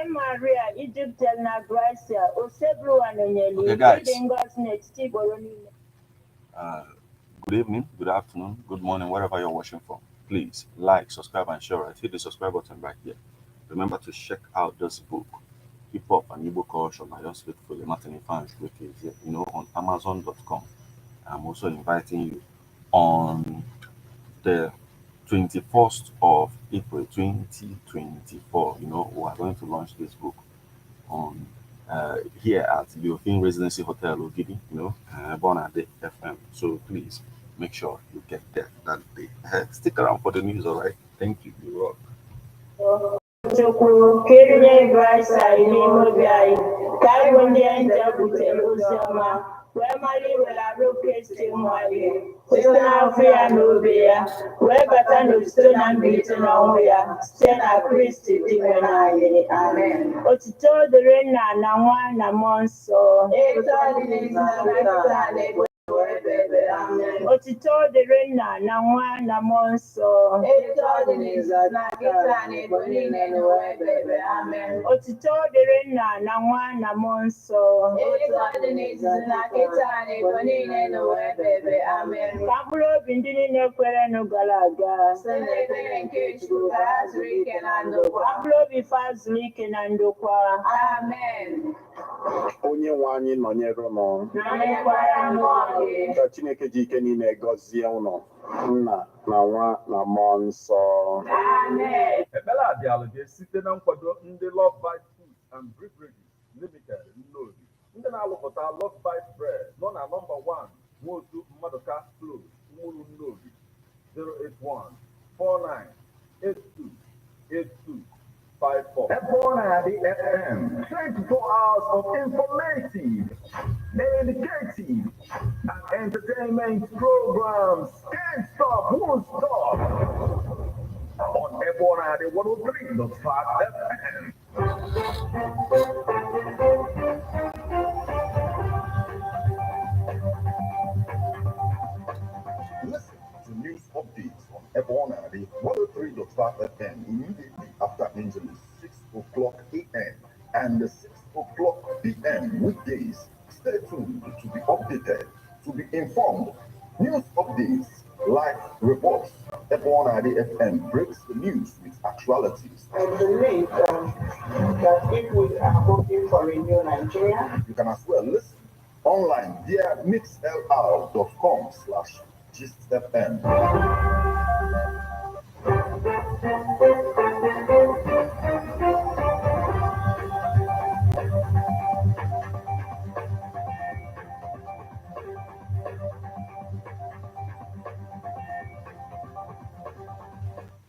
Maria, Egypt na Gracia, Osebru Anonyeli, Okay, guys. Good evening, good afternoon, good morning, wherever you're watching from. Please like, subscribe, and share it. Hit the subscribe button right here. Remember to check out this book, Hip Hop and Igbo Culture by yours faithfully, Martin Fans, on Amazon.com. I'm also inviting you on the 21st of April 2024. We are going to launch this book on here at the European Residency Hotel Ogidi, Bonade FM. So please make sure you get there that day. Stick around for the news, all right? Thank you. You rock. Otito dịrị nna na nwa na mmụọ nsọ. Otito dịrị nna na nwa na mmụọ nsọ. Ka mkpụrụ obi ndị niile kwerenụ gara aga. Ka mkpụrụ obi fa zuru ike na ndokwa. Amen. Onye nwe anyị nọnyere ụnụ. Ka Chineke ji ike niile gọzie ụnụ, Nna na Nwa na Mmụọ Nsọ. Amen. Ekpere a bịara gị site na nkwado ndị Love Bite Foods and Beverages Limited Nnobi. Ndị na-alụpụta Love Bite Bread nọ na nọmba 1 Nwotu Mmadụka Close, Umuru Nnobi, 081-4982-8254. Ebonadi FM, 24 hours of informative, educative, and entertainment programs. Can't stop, won't stop. On Ebonadi 103.5 FM. Listen to news updates on Ebonadi 103.5 FM immediately after Angeles 6 o'clock a.m. and 6 o'clock p.m. weekdays. Stay tuned to be updated, to be informed. News updates, live reports. Ebonadi FM breaks the news with actualities. I believe that if we are hoping for a new Nigeria, You can as well listen online via mixlr.com/GistFM.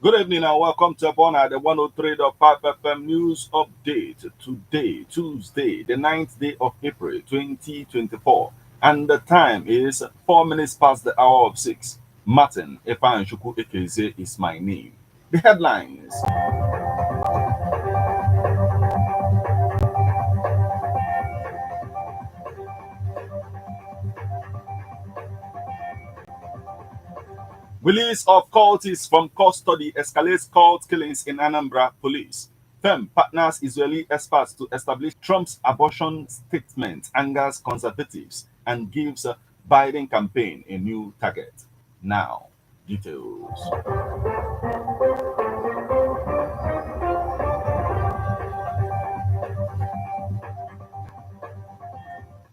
Good evening and welcome to Ebonadi, the 103.5 FM news update. Today, Tuesday, the 9th day of April 2024, and the time is 4 minutes past the hour of 6. Martin Epanshuku Ekeze is my name. The headlines. Release of cultists from custody escalates cult killings in Anambra Police. FEM partners Israeli experts to establish Trump's abortion statement, angers conservatives, and gives Biden campaign a new target. Now, details.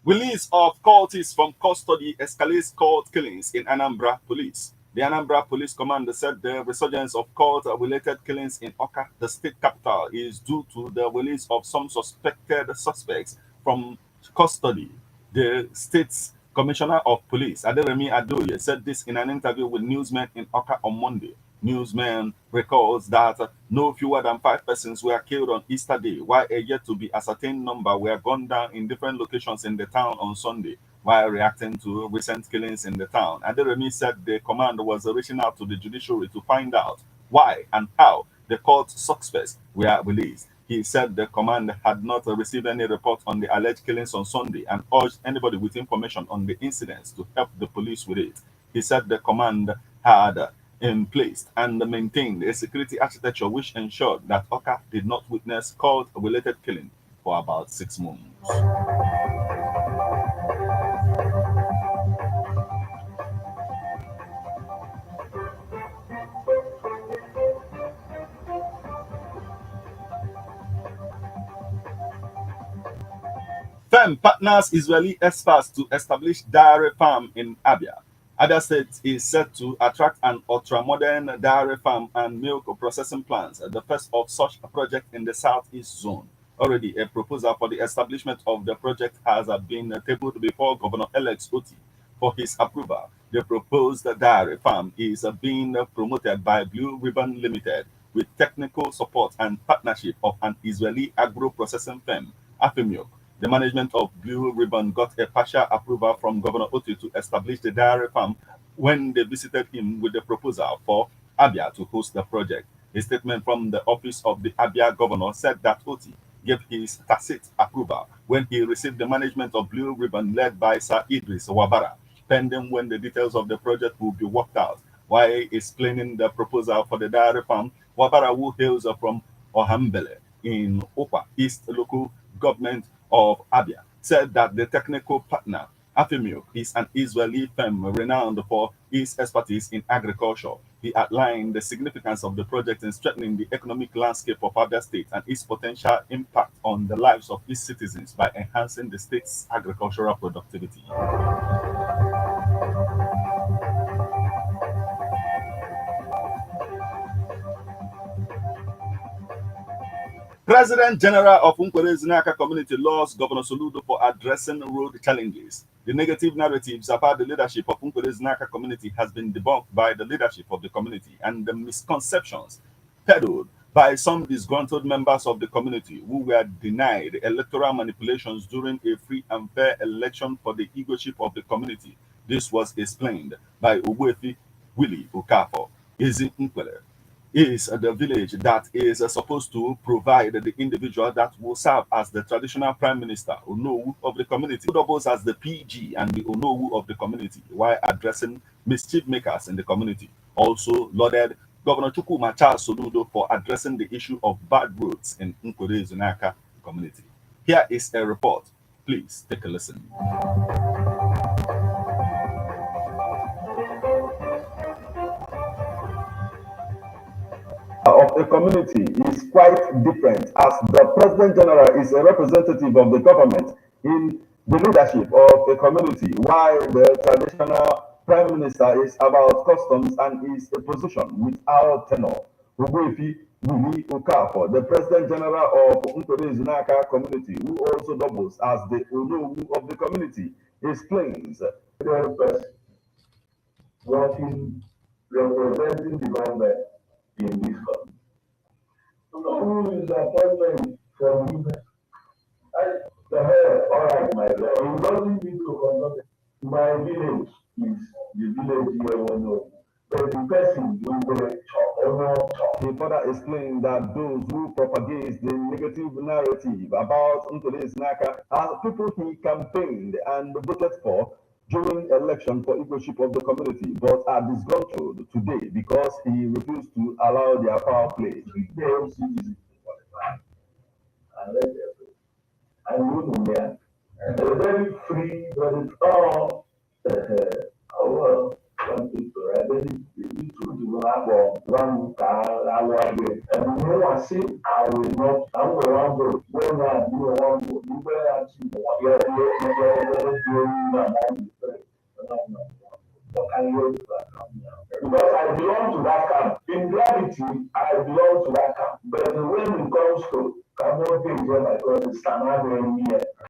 Release of cultists from custody escalates cult killings in Anambra Police. The Anambra Police Commander said the resurgence of cult-related killings in Awka, the state capital, is due to the release of some suspected suspects from custody. The state's Commissioner of Police, Aderemi Adoye, said this in an interview with newsmen in Awka on Monday. Newsmen recalls that no fewer than 5 persons were killed on Easter Day, while a yet to be ascertained number were gunned down in different locations in the town on Sunday. While reacting to recent killings in the town, Aderemi said the command was reaching out to the judiciary to find out why and how the cult suspects were released. He said the command had not received any report on the alleged killings on Sunday and urged anybody with information on the incidents to help the police with it. He said the command had in place and maintained a security architecture which ensured that Oka did not witness cult-related killing for about 6 months. Firm partners Israeli experts to establish dairy farm in Abia. Abia State is set to attract an ultra-modern dairy farm and milk processing plants, the first of such a project in the southeast zone. Already, a proposal for the establishment of the project has been tabled before Governor-elect Oti for his approval. The proposed dairy farm is being promoted by Blue Ribbon Limited with technical support and partnership of an Israeli agro-processing firm, Afimilk. The management of Blue Ribbon got a partial approval from Governor Oti to establish the dairy farm when they visited him with the proposal for Abia to host the project. A statement from the office of the Abia governor said that Oti gave his tacit approval when he received the management of Blue Ribbon led by Sir Idris Wabara, pending when the details of the project will be worked out. While explaining the proposal for the dairy farm, Wabara, who hails from Ohambele in Opa East local government of Abia, said that the technical partner, Afimilk, is an Israeli firm renowned for its expertise in agriculture. He outlined the significance of the project in strengthening the economic landscape of Abia State and its potential impact on the lives of its citizens by enhancing the state's agricultural productivity. President General of Nkwelle Ezunaka Community lauds Governor Soludo for addressing road challenges. The negative narratives about the leadership of Nkwelle Ezunaka community has been debunked by the leadership of the community, and the misconceptions peddled by some disgruntled members of the community who were denied electoral manipulations during a free and fair election for the egoship of the community. This was explained by Ogbuefi Willie Okafor, Ezi Nkwelle is the village that is supposed to provide the individual that will serve as the traditional prime minister, Onowu of the community, who doubles as the PG and the Onowu of the community, while addressing mischief makers in the community. Also lauded Governor Chukwuma Charles Soludo for addressing the issue of bad roads in Nkwelle Ezunaka community. Here is a report. Please take a listen. Of a community is quite different, as the President General is a representative of the government in the leadership of a community, while the traditional Prime Minister is about customs and is a position without tenure. Ogbuefi Willie Okafor, the President General of Nkwelle Ezunaka community, who also doubles as the Onowu of the community, explains. Working, representing the government in this country. Who is the appointment from you? All right, my lord. You don't need to conduct it. My village is the village where we know. But the person will be He further explained that those who propagate the negative narrative about Nkwelle Ezunaka are people he campaigned and voted for during election for equalship of the community, but are disgruntled today because he refused to allow their power play. I live there. They're very free, but it's all our country. I think you two have one car, and no one say I will not. I will not go. When I do one go, you better actually because I belong to that camp. In reality, I belong to that camp. But when it comes to carbon things, because it's another year.